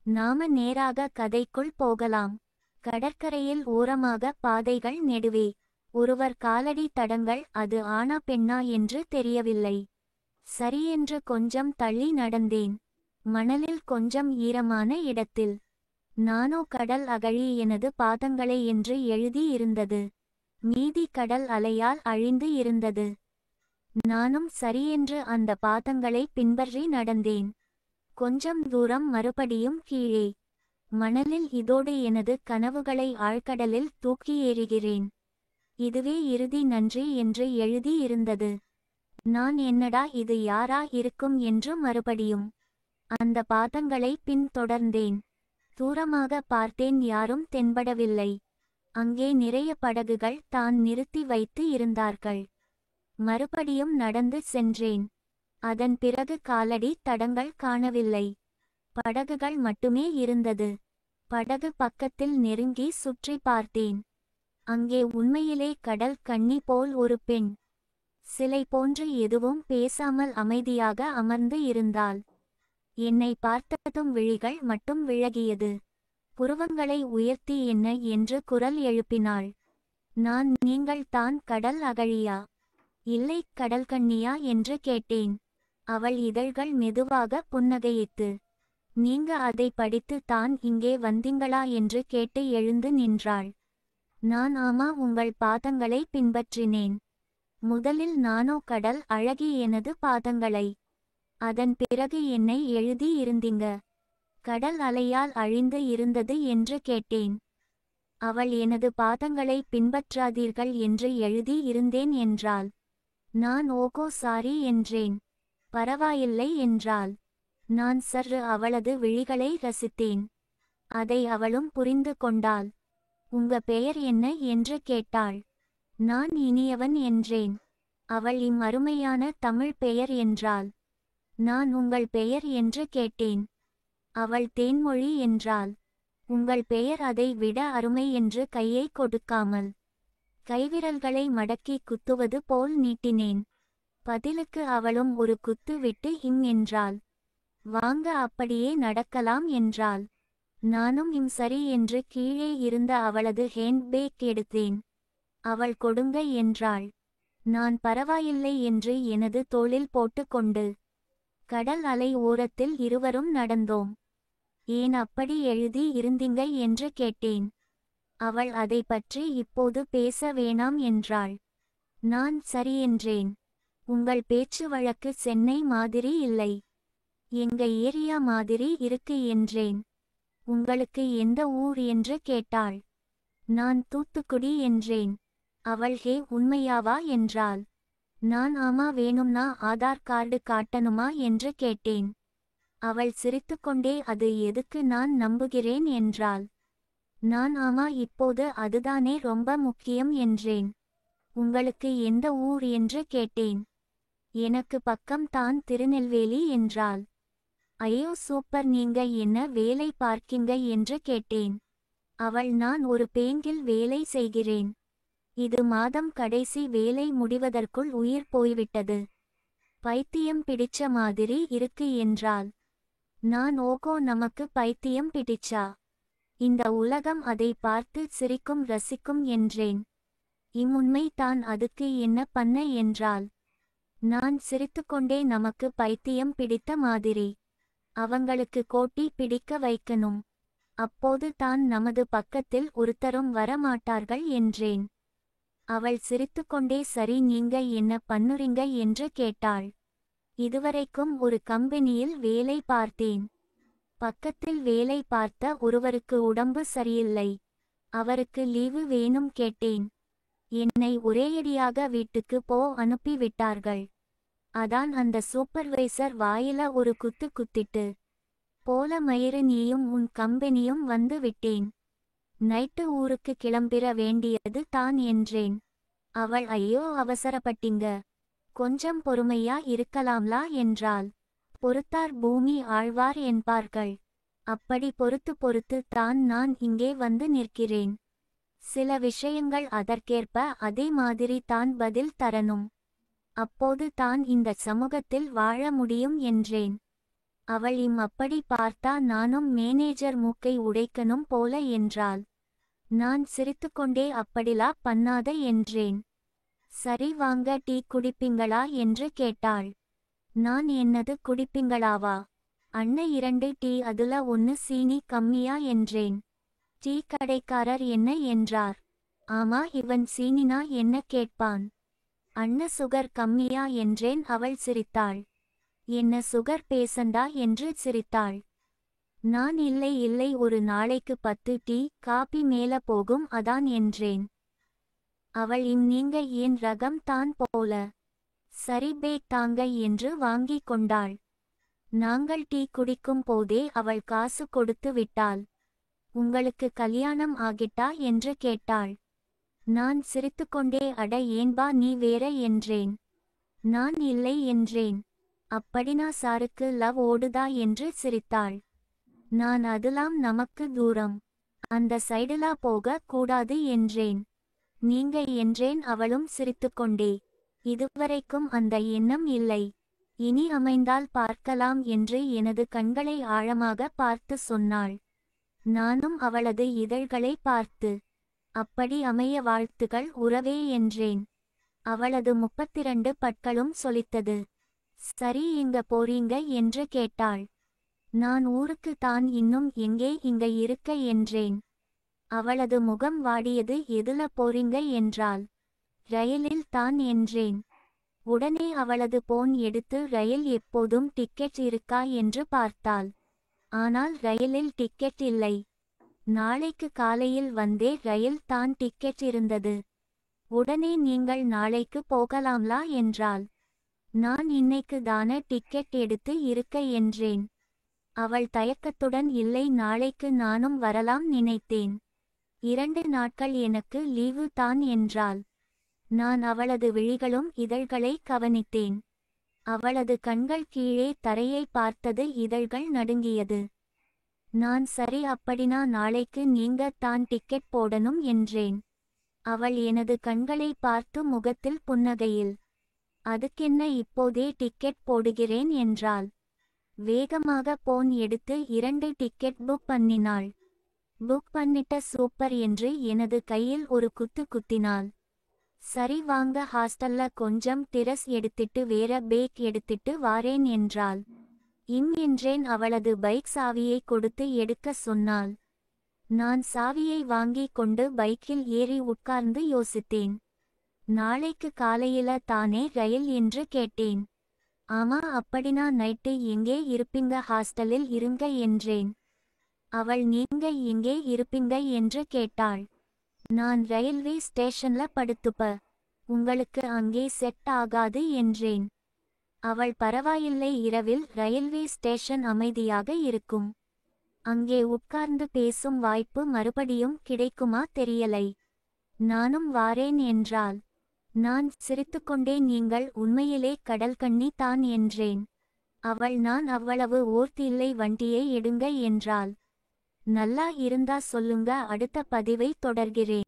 நாம நேராக கதைக்குள் போகலாம். கடற்கரையில் ஓரமாக பாதைகள் நெடுவே. ஒருவர் காலடி தடங்கள். அது ஆனா பெண்ணா என்று தெரியவில்லை. சரியென்று கொஞ்சம் தள்ளி நடந்தேன். மணலில் கொஞ்சம் ஈரமான இடத்தில் நானோ கடல் அகழி எனது பாதங்களை என்று எழுதி இருந்தது. மீதி கடல் அலையால் அழிந்து இருந்தது. நானும் சரியென்று அந்த பாதங்களை பின்பற்றி நடந்தேன். கொஞ்சம் தூரம் மறுபடியும் கீழே மணலில் இதோடு எனது கனவுகளை ஆழ்கடலில் தூக்கி ஏறுகிறேன். இதுவே இறுதி நன்றி என்று எழுதி இருந்தது. நான் என்னடா இது யாரா இருக்கும் என்று மறுபடியும் அந்த பாதங்களை பின் தொடர்ந்தேன். தூரமாக பார்த்தேன், யாரும் தென்படவில்லை. அங்கே நிறைய படகுகள் தான் நிறுத்தி வைத்து இருந்தார்கள். மறுபடியும் நடந்து சென்றேன். அதன் பிறகு காலடி தடங்கள் காணவில்லை. படகுகள் மட்டுமே இருந்தது. படகு பக்கத்தில் நெருங்கி சுற்றி பார்த்தேன். அங்கே உண்மையிலே கடல் கன்னி போல் ஒரு பெண் சிலை போன்று எதுவும் பேசாமல் அமைதியாக அமர்ந்து இருந்தாள். என்னை பார்த்ததும் விழிகள் மட்டும் விலகியது. புருவங்களை உயர்த்தி என்ன என்று குரல் எழுப்பினாள். நான், நீங்கள் தான் கடல் அகழியா? இல்லை, கடல்கன்னியா என்று கேட்டேன். அவள் இதழ்கள் மெதுவாக புன்னகையிட்டு, நீங்க அதை படித்து தான் இங்கே வந்தீங்களா என்று கேட்டு எழுந்து நின்றாள். நான், ஆமா, உங்கள் பாதங்களை பின்பற்றினேன். முதலில் நானோ கடல் அழகி எனது பாதங்களை. அதன் பிறகு என்னை எழுதி இருந்தீங்க. கடல் அலையால் அழிந்து இருந்தது என்று கேட்டேன். அவள் எனது பாதங்களை பின்பற்றாதீர்கள் என்று எழுதி இருந்தேன் என்றாள். நான் ஓகோ சாரி என்றேன். பரவாயில்லை என்றாள். நான் சற்று அவளது விழிகளை ரசித்தேன். அதை அவளும் புரிந்து கொண்டாள். உங்க பெயர் என்ன என்று கேட்டாள். நான் இனியவன் என்றேன். அவள் அருமையான தமிழ் பெயர் என்றாள். நான் உங்கள் பெயர் என்று கேட்டேன். அவள் தேன்மொழி என்றாள். உங்கள் பெயர் அதை விட அருமை என்று கையை கொடுக்காமல் கைவிரல்களை மடக்கி குத்துவது போல் நீட்டினேன். பதிலுக்கு அவளும் ஒரு குத்து விட்டு என்றாள். வாங்க, அப்படியே நடக்கலாம் என்றாள். நானும் சரி என்று கீழே இருந்த அவளது ஹேண்ட்பேக் எடுத்தேன். அவள் கொடுங்க என்றாள். நான் பரவாயில்லை என்று எனது தோளில் போட்டுக்கொண்டு கடல் அலை ஓரத்தில் இருவரும் நடந்தோம். ஏன் அப்படி எழுதி இருந்தீங்க என்று கேட்டேன். அவள் அதை பற்றி இப்போது பேச வேணாம் என்றாள். நான் சரியென்றேன். உங்கள் பேச்சு வழக்கு சென்னை மாதிரி இல்லை, எங்க ஏரியா மாதிரி இருக்கு என்றேன். உங்களுக்கு எந்த ஊர் என்று கேட்டாள். நான் தூத்துக்குடி என்றேன். அவள், ஹே, உண்மையாவா என்றாள். நான், ஆமா, வேணும்னா ஆதார் கார்டு காட்டணுமா என்று கேட்டேன். அவள் சிரித்துக்கொண்டே, அது எதுக்கு, நான் நம்புகிறேன் என்றாள். நான், ஆமா, இப்போது அதுதானே ரொம்ப முக்கியம் என்றேன். உங்களுக்கு எந்த ஊர் என்று கேட்டேன். எனக்கு பக்கம் தான் திருநெல்வேலி என்றாள். ஐயோ சூப்பர், நீங்க என்ன வேலை பார்க்கீங்க என்று கேட்டேன். அவள், நான் ஒரு பேங்கில் வேலை செய்கிறேன். இது மாதம் கடைசி, வேலை முடிவதற்குள் உயிர் போய்விட்டது. பைத்தியம் பிடிச்ச மாதிரி இருக்கு என்றாள். நான், ஓகோ, நமக்கு பைத்தியம் பிடிச்சா இந்த உலகம் அதை பார்த்து சிரிக்கும் ரசிக்கும் என்றேன். உண்மை தான், அதுக்கு என்ன பண்ண என்றாள். நான் சிரித்துக்கொண்டே, நமக்கு பைத்தியம் பிடித்த மாதிரி அவங்களுக்கு கோட்டி பிடிக்க வைக்கணும். அப்போது தான் நமது பக்கத்தில் ஒருத்தரும் வரமாட்டார்கள் என்றேன். அவள் சிரித்துக்கொண்டே, சரி, நீங்க என்ன பண்ணுறீங்க என்று கேட்டாள். இதுவரைக்கும் ஒரு கம்பெனியில் வேலை பார்த்தேன். பக்கத்தில் வேலை பார்த்த ஒருவருக்கு உடம்பு சரியில்லை. அவருக்கு லீவு வேணும் கேட்டேன். என்னை ஒரேயடியாக வீட்டுக்கு போ அனுப்பி விட்டார்கள். அதான் அந்த சூப்பர்வைசர் வாயில ஒரு குத்து குத்திட்டு, போல மயிறு, நீயும் உன் கம்பெனியும் வந்து விட்டேன். நைட்டு ஊருக்கு கிளம்பிட வேண்டியது தான் என்றேன். அவள், ஐயோ அவசரப்பட்டீங்க, கொஞ்சம் பொறுமையா இருக்கலாம்லா என்றாள். பொறுத்தார் பூமி ஆழ்வார் என்பார்கள். அப்படி பொறுத்து பொறுத்து தான் நான் இங்கே வந்து நிற்கிறேன். சில விஷயங்கள் அதற்கேற்ப அதே மாதிரி தான் பதில் தரணும். அப்போது தான் இந்த சமூகத்தில் வாழ முடியும் என்றேன். அவள் அப்படி பார்த்தா நானும் மேனேஜர் மூக்கை உடைக்கணும் போல என்றாள். நான் சிரித்துக்கொண்டே அப்படிலா பண்ணாத என்றேன். சரி வாங்க டீ குடிப்பீங்களா என்று கேட்டாள். நான் என்னது குடிப்பீங்களாவா? அண்ண 2 டீ அதுல 1 சீனி கம்மியா என்றேன். டீ கடைக்காரர் என்ன என்றார். ஆமா இவன் சீனினா என்ன கேட்பான். அண்ண சுகர் கம்மியா என்றேன். அவள் சிரித்தாள். என்ன சுகர் பேசண்டா என்று சிரித்தாள். நான் இல்லை இல்லை ஒரு நாளைக்கு 10 டீ காபி மேல போகும் அதான் என்றேன். அவள் நீங்க ஏன் ரகம் தான் போல. சரி பேக் தாங்க என்று வாங்கிக் கொண்டாள். நாங்கள் டீ குடிக்கும் போதே அவள் காசு கொடுத்து விட்டாள். உங்களுக்கு கல்யாணம் ஆகிட்டா என்று கேட்டாள். நான் சிரித்துக்கொண்டே அட ஏன்பா நீ வேற என்றேன். நான் இல்லை என்றேன். அப்படினா சாருக்கு லவ் ஓடுதா என்று சிரித்தாள். நான் அதெல்லாம் நமக்கு தூரம். அந்த சைடுலா போக கூடாது என்றேன். நீங்க என்றேன். அவளும் சிரித்துக்கொண்டே. இதுவரைக்கும் அந்த எண்ணம் இல்லை. இனி அமைந்தால் பார்க்கலாம் என்று எனது கண்களை ஆழமாக பார்த்து சொன்னாள். நானும் அவளது இதழ்களை பார்த்து அப்படி அமைய வாழ்த்துகள் உறவே என்றேன். அவளது 32 பற்களும் சொலித்தது. சரி எங்க போறீங்க என்று கேட்டாள். நான் ஊருக்கு தான் இன்னும் எங்கே இங்க இருக்க என்றேன். அவளது முகம் வாடியது. எதுல போறீங்க என்றாள். ரயிலில் தான் என்றேன். உடனே அவளது போன் எடுத்து ரயில் எப்போதும் டிக்கெட் இருக்கா என்று பார்த்தாள். ஆனால் ரயிலில் டிக்கெட் இல்லை. நாளைக்கு காலையில் வந்தே ரயில் தான் டிக்கெட் இருந்தது. உடனே நீங்கள் நாளைக்கு போகலாம்லா என்றாள். நான் இன்னைக்கு தான டிக்கெட் எடுத்து இருக்க என்றேன். அவள் தயக்கத்துடன் இல்லை நாளைக்கு நானும் வரலாம் நினைத்தேன். 2 நாட்கள் எனக்கு லீவு தான் என்றாள். நான் அவளது விழிகளும் இதழ்களை கவனித்தேன். அவளது கண்கள் கீழே தரையை பார்த்தது. இதழ்கள் நடுங்கியது. நான் சரி அப்படினா நாளைக்கு நீங்க தான் டிக்கெட் போடணும் என்றேன். அவள் எனது கண்களை பார்த்து முகத்தில் புன்னகையில் அதுக்கென்ன இப்போதே டிக்கெட் போடுகிறேன் என்றாள். வேகமாக போன் எடுத்து 2 டிக்கெட் புக் பண்ணினாள். புக் பண்ணிட்ட சூப்பர் என்று எனது கையில் ஒரு குத்து குத்தினாள். சரி வாங்க ஹாஸ்டல்ல கொஞ்சம் டிரஸ் எடுத்திட்டு வேற பேக் எடுத்திட்டு வாரேன் என்றாள். என்றேன். அவளது பைக் சாவியை கொடுத்து எடுக்க சொன்னாள். நான் சாவியை வாங்கிக் கொண்டு பைக்கில் ஏறி உட்கார்ந்து யோசித்தேன். நாளைக்கு காலையில தானே ரயில் என்று கேட்டேன். ஆமா அப்படினா நைட்டு எங்கே இருப்பீங்க? ஹாஸ்டலில் இருங்க என்றேன். அவள் நீங்க எங்கே இருப்பீங்க என்று கேட்டாள். நான் ரயில்வே ஸ்டேஷன்ல படுத்துப்ப. உங்களுக்கு அங்கே செட் ஆகாது என்றேன். அவள் பரவாயில்லை இரவில் ரயில்வே ஸ்டேஷன் அமைதியாக இருக்கும். அங்கே உட்கார்ந்து பேசும் வாய்ப்பு மறுபடியும் கிடைக்குமா தெரியலை. நானும் வாரேன் என்றாள். நான் சிரித்துக்கொண்டே நீங்கள் உண்மையிலே கடல்கண்ணி தான் என்றேன். அவள் நான் அவ்வளவு ஓர்த்தில்லை வண்டியை எடுங்க என்றாள். நல்லா இருந்தா சொல்லுங்க அடுத்த பதிவை தொடர்கிறேன்.